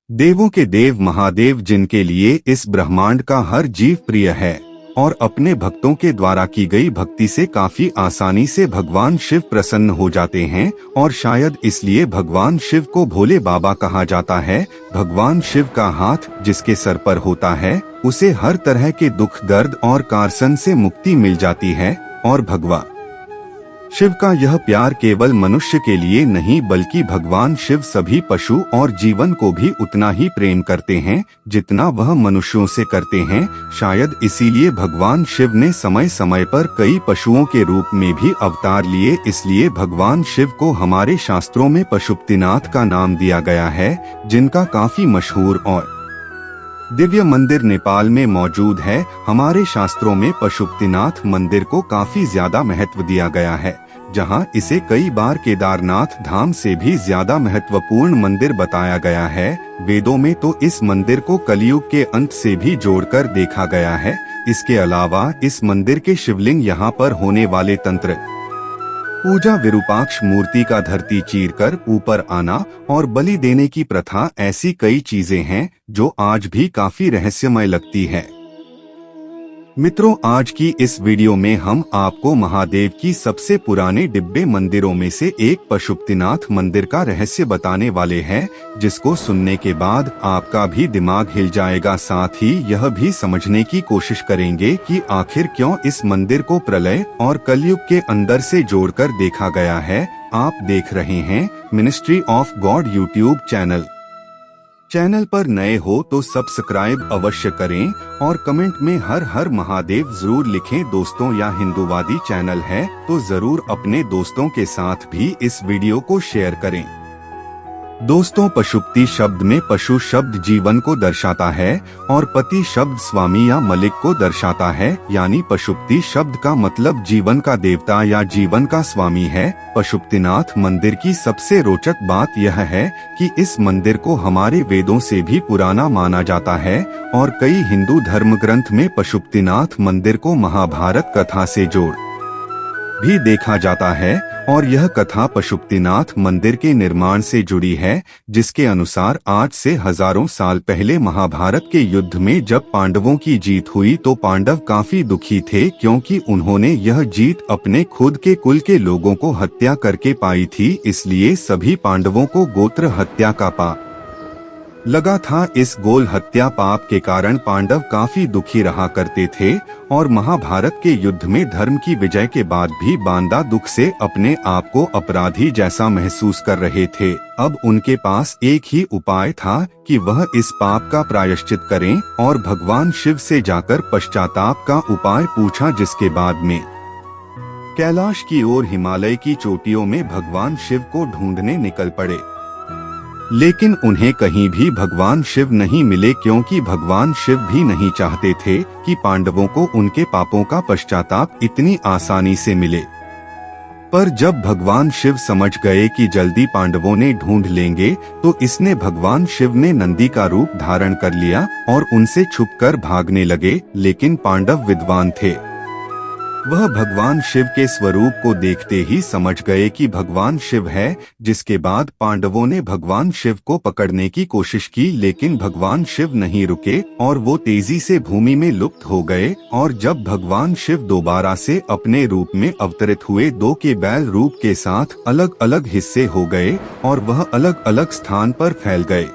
देवों के देव महादेव, जिनके लिए इस ब्रह्मांड का हर जीव प्रिय है और अपने भक्तों के द्वारा की गई भक्ति से काफी आसानी से भगवान शिव प्रसन्न हो जाते हैं और शायद इसलिए भगवान शिव को भोले बाबा कहा जाता है। भगवान शिव का हाथ जिसके सर पर होता है उसे हर तरह के दुख, दर्द और कारसन से मुक्ति मिल जाती है और भगवान शिव का यह प्यार केवल मनुष्य के लिए नहीं बल्कि भगवान शिव सभी पशु और जीवन को भी उतना ही प्रेम करते हैं जितना वह मनुष्यों से करते हैं। शायद इसीलिए भगवान शिव ने समय समय पर कई पशुओं के रूप में भी अवतार लिए। इसलिए भगवान शिव को हमारे शास्त्रों में पशुपतिनाथ का नाम दिया गया है, जिनका काफी मशहूर और दिव्य मंदिर नेपाल में मौजूद है। हमारे शास्त्रों में पशुपतिनाथ मंदिर को काफी ज्यादा महत्व दिया गया है, जहां इसे कई बार केदारनाथ धाम से भी ज्यादा महत्वपूर्ण मंदिर बताया गया है। वेदों में तो इस मंदिर को कलयुग के अंत से भी जोड़कर देखा गया है। इसके अलावा इस मंदिर के शिवलिंग यहाँ पर होने वाले तंत्र पूजा, विरूपाक्ष मूर्ति का धरती चीरकर ऊपर आना और बलि देने की प्रथा, ऐसी कई चीजें हैं जो आज भी काफी रहस्यमय लगती है। मित्रों, आज की इस वीडियो में हम आपको महादेव की सबसे पुराने डिब्बे मंदिरों में से एक पशुपतिनाथ मंदिर का रहस्य बताने वाले हैं, जिसको सुनने के बाद आपका भी दिमाग हिल जाएगा। साथ ही यह भी समझने की कोशिश करेंगे कि आखिर क्यों इस मंदिर को प्रलय और कलयुग के अंदर से जोड़कर देखा गया है। आप देख रहे हैं ministry of God YouTube channel पर नए हो तो सब्सक्राइब अवश्य करें और कमेंट में हर हर महादेव जरूर लिखें। दोस्तों, या हिंदूवादी चैनल है तो जरूर अपने दोस्तों के साथ भी इस वीडियो को शेयर करें। दोस्तों, पशुपति शब्द में पशु शब्द जीवन को दर्शाता है और पति शब्द स्वामी या मालिक को दर्शाता है, यानी पशुपति शब्द का मतलब जीवन का देवता या जीवन का स्वामी है। पशुपतिनाथ मंदिर की सबसे रोचक बात यह है कि इस मंदिर को हमारे वेदों से भी पुराना माना जाता है और कई हिंदू धर्म ग्रंथ में पशुपतिनाथ मंदिर को महाभारत कथा से जोड़ भी देखा जाता है और यह कथा पशुपतिनाथ मंदिर के निर्माण से जुड़ी है, जिसके अनुसार आज से हजारों साल पहले महाभारत के युद्ध में जब पांडवों की जीत हुई तो पांडव काफी दुखी थे, क्योंकि उन्होंने यह जीत अपने खुद के कुल के लोगों को हत्या करके पाई थी। इसलिए सभी पांडवों को गोत्र हत्या का पाप लगा था। इस गोल हत्या पाप के कारण पांडव काफी दुखी रहा करते थे और महाभारत के युद्ध में धर्म की विजय के बाद भी बांदा दुख से अपने आप को अपराधी जैसा महसूस कर रहे थे। अब उनके पास एक ही उपाय था कि वह इस पाप का प्रायश्चित करें और भगवान शिव से जाकर पश्चाताप का उपाय पूछा, जिसके बाद में कैलाश की ओर हिमालय की चोटियों में भगवान शिव को ढूंढने निकल पड़े। लेकिन उन्हें कहीं भी भगवान शिव नहीं मिले, क्योंकि भगवान शिव भी नहीं चाहते थे कि पांडवों को उनके पापों का पश्चाताप इतनी आसानी से मिले। पर जब भगवान शिव समझ गए कि जल्दी पांडवों ने ढूंढ लेंगे, तो इसने भगवान शिव ने नंदी का रूप धारण कर लिया और उनसे छुपकर भागने लगे। लेकिन पांडव विद्वान थे, वह भगवान शिव के स्वरूप को देखते ही समझ गए कि भगवान शिव है। जिसके बाद पांडवों ने भगवान शिव को पकड़ने की कोशिश की, लेकिन भगवान शिव नहीं रुके और वो तेजी से भूमि में लुप्त हो गए। और जब भगवान शिव दोबारा से अपने रूप में अवतरित हुए, दो के बैल रूप के साथ अलग अलग हिस्से हो गए और वह अलग अलग स्थान पर फैल गए।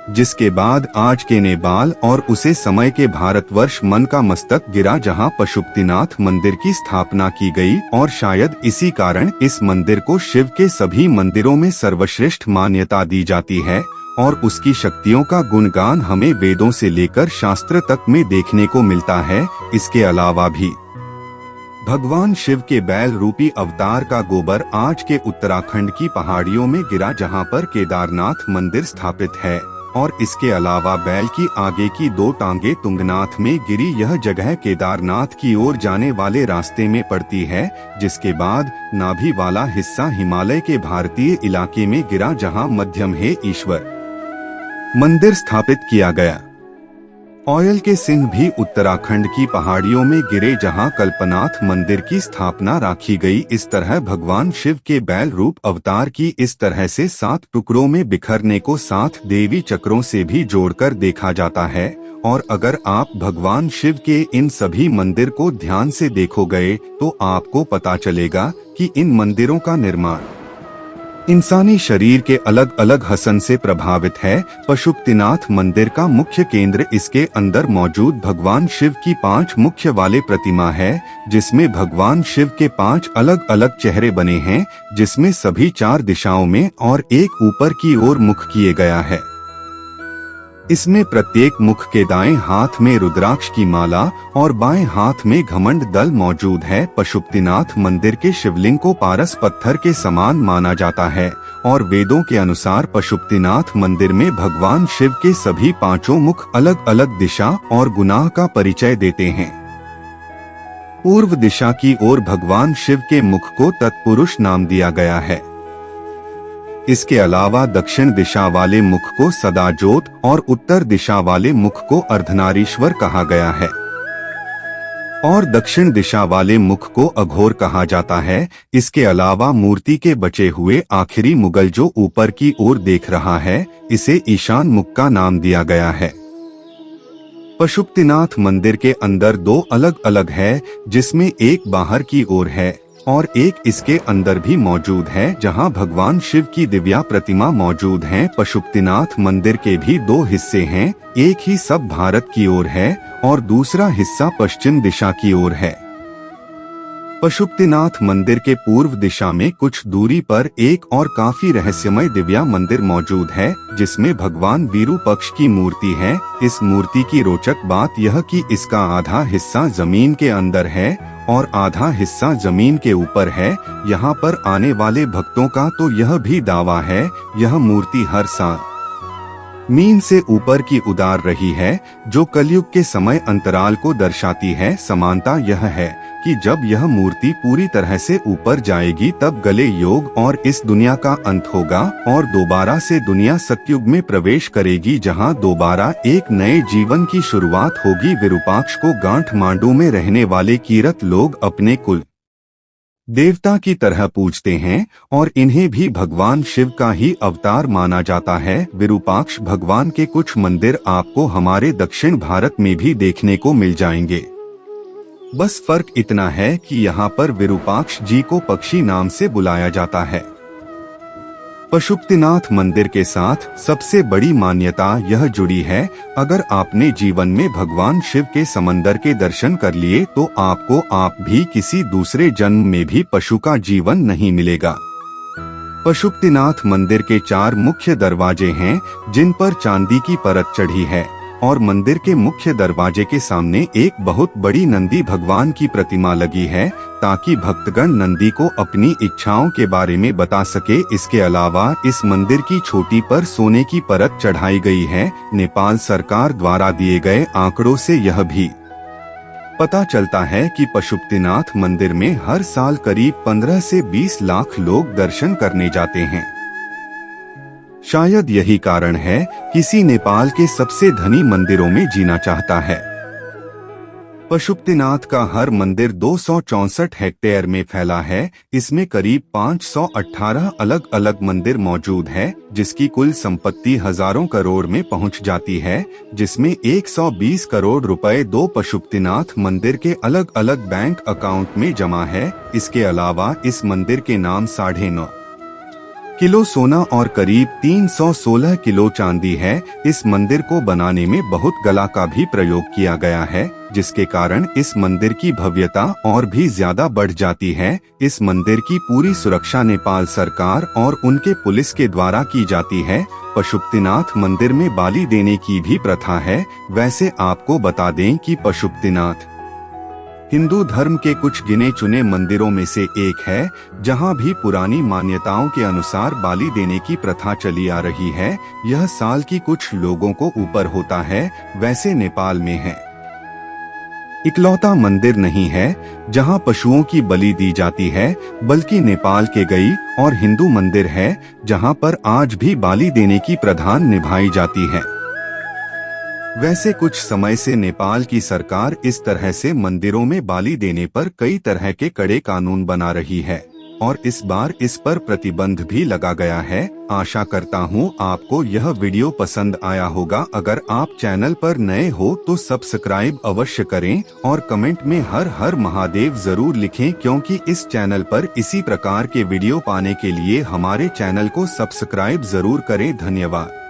जिसके बाद आज के नेपाल और उसे समय के भारतवर्ष मन का मस्तक गिरा, जहां पशुपतिनाथ मंदिर की स्थापना की गई। और शायद इसी कारण इस मंदिर को शिव के सभी मंदिरों में सर्वश्रेष्ठ मान्यता दी जाती है और उसकी शक्तियों का गुणगान हमें वेदों से लेकर शास्त्र तक में देखने को मिलता है। इसके अलावा भी भगवान शिव के बैल रूपी अवतार का गोबर आज के उत्तराखंड की पहाड़ियों में गिरा, जहां पर केदारनाथ मंदिर स्थापित है। और इसके अलावा बैल की आगे की दो टांगे तुंगनाथ में गिरी। यह जगह केदारनाथ की ओर जाने वाले रास्ते में पड़ती है। जिसके बाद नाभि वाला हिस्सा हिमालय के भारतीय इलाके में गिरा, जहां मध्यम है ईश्वर मंदिर स्थापित किया गया। ऑयल के सिंह भी उत्तराखंड की पहाड़ियों में गिरे जहां कल्पनाथ मंदिर की स्थापना राखी गई। इस तरह भगवान शिव के बैल रूप अवतार की इस तरह से 7 टुकड़ों में बिखरने को 7 देवी चक्रों से भी जोड़कर देखा जाता है। और अगर आप भगवान शिव के इन सभी मंदिर को ध्यान से देखो गए तो आपको पता चलेगा कि इन मंदिरों का निर्माण इंसानी शरीर के अलग अलग हसन से प्रभावित है। पशुपतिनाथ मंदिर का मुख्य केंद्र इसके अंदर मौजूद भगवान शिव की 5 मुख्य वाले प्रतिमा है, जिसमें भगवान शिव के 5 अलग अलग चेहरे बने हैं, जिसमें सभी 4 दिशाओं में और एक ऊपर की ओर मुख किए गया है। इसमें प्रत्येक मुख के दाएं हाथ में रुद्राक्ष की माला और बाएं हाथ में घमंड दल मौजूद है। पशुपतिनाथ मंदिर के शिवलिंग को पारस पत्थर के समान माना जाता है और वेदों के अनुसार पशुपतिनाथ मंदिर में भगवान शिव के सभी 5 मुख अलग अलग दिशा और गुनाह का परिचय देते हैं। पूर्व दिशा की ओर भगवान शिव के मुख को तत्पुरुष नाम दिया गया है। इसके अलावा दक्षिण दिशा वाले मुख को सदाज्योत और उत्तर दिशा वाले मुख को अर्धनारीश्वर कहा गया है और दक्षिण दिशा वाले मुख को अघोर कहा जाता है। इसके अलावा मूर्ति के बचे हुए आखिरी मुगल जो ऊपर की ओर देख रहा है, इसे ईशान मुख का नाम दिया गया है। पशुपतिनाथ मंदिर के अंदर 2 अलग अलग है, जिसमें एक बाहर की ओर है और एक इसके अंदर भी मौजूद है, जहां भगवान शिव की दिव्या प्रतिमा मौजूद है। पशुपतिनाथ मंदिर के भी 2 हिस्से हैं, एक ही सब भारत की ओर है और दूसरा हिस्सा पश्चिम दिशा की ओर है। पशुपतिनाथ मंदिर के पूर्व दिशा में कुछ दूरी पर एक और काफी रहस्यमय दिव्या मंदिर मौजूद है, जिसमें भगवान विरूपक्ष की मूर्ति है। इस मूर्ति की रोचक बात यह कि इसका आधा हिस्सा जमीन के अंदर है और आधा हिस्सा जमीन के ऊपर है। यहाँ पर आने वाले भक्तों का तो यह भी दावा है, यह मूर्ति हर साल मीन से ऊपर की उतार रही है, जो कलयुग के समय अंतराल को दर्शाती है। समानता यह है कि जब यह मूर्ति पूरी तरह से ऊपर जाएगी तब गले योग और इस दुनिया का अंत होगा और दोबारा से दुनिया सतयुग में प्रवेश करेगी, जहां दोबारा एक नए जीवन की शुरुआत होगी। विरूपाक्ष को गांठ मांडू में रहने वाले कीरत लोग अपने कुल देवता की तरह पूजते हैं और इन्हें भी भगवान शिव का ही अवतार माना जाता है। विरूपाक्ष भगवान के कुछ मंदिर आपको हमारे दक्षिण भारत में भी देखने को मिल जाएंगे। बस फर्क इतना है कि यहाँ पर विरूपाक्ष जी को पक्षी नाम से बुलाया जाता है। पशुपतिनाथ मंदिर के साथ सबसे बड़ी मान्यता यह जुड़ी है, अगर आपने जीवन में भगवान शिव के समंदर के दर्शन कर लिए तो आपको आप भी किसी दूसरे जन्म में भी पशु का जीवन नहीं मिलेगा। पशुपतिनाथ मंदिर के 4 मुख्य दरवाजे हैं, जिन पर चांदी की परत चढ़ी है और मंदिर के मुख्य दरवाजे के सामने एक बहुत बड़ी नंदी भगवान की प्रतिमा लगी है, ताकि भक्तगण नंदी को अपनी इच्छाओं के बारे में बता सके। इसके अलावा इस मंदिर की चोटी पर सोने की परत चढ़ाई गई है। नेपाल सरकार द्वारा दिए गए आंकड़ों से यह भी पता चलता है कि पशुपतिनाथ मंदिर में हर साल करीब 15 से 20 लाख लोग दर्शन करने जाते हैं। शायद यही कारण है किसी नेपाल के सबसे धनी मंदिरों में जीना चाहता है। पशुपतिनाथ का हर मंदिर 264 हेक्टेयर में फैला है। इसमें करीब 518 अलग अलग मंदिर मौजूद है, जिसकी कुल संपत्ति हजारों करोड़ में पहुंच जाती है, जिसमें 120 करोड़ रुपए 2 पशुपतिनाथ मंदिर के अलग अलग बैंक अकाउंट में जमा है। इसके अलावा इस मंदिर के नाम 9.5 किलो सोना और करीब 316 किलो चांदी है। इस मंदिर को बनाने में बहुत कला का भी प्रयोग किया गया है, जिसके कारण इस मंदिर की भव्यता और भी ज्यादा बढ़ जाती है। इस मंदिर की पूरी सुरक्षा नेपाल सरकार और उनके पुलिस के द्वारा की जाती है। पशुपतिनाथ मंदिर में बाली देने की भी प्रथा है। वैसे आपको बता दें कि पशुपतिनाथ हिंदू धर्म के कुछ गिने चुने मंदिरों में से एक है, जहां भी पुरानी मान्यताओं के अनुसार बाली देने की प्रथा चली आ रही है। यह साल की कुछ लोगों को ऊपर होता है। वैसे नेपाल में है इकलौता मंदिर नहीं है जहां पशुओं की बलि दी जाती है, बल्कि नेपाल के गई और हिंदू मंदिर है जहां पर आज भी बाली देने की प्रथा निभाई जाती है। वैसे कुछ समय से नेपाल की सरकार इस तरह से मंदिरों में बाली देने पर कई तरह के कड़े कानून बना रही है और इस बार इस पर प्रतिबंध भी लगा गया है। आशा करता हूँ आपको यह वीडियो पसंद आया होगा। अगर आप चैनल पर नए हो तो सब्सक्राइब अवश्य करें और कमेंट में हर हर महादेव जरूर लिखें, क्योंकि इस चैनल पर इसी प्रकार के वीडियो पाने के लिए हमारे चैनल को सब्सक्राइब जरूर करें। धन्यवाद।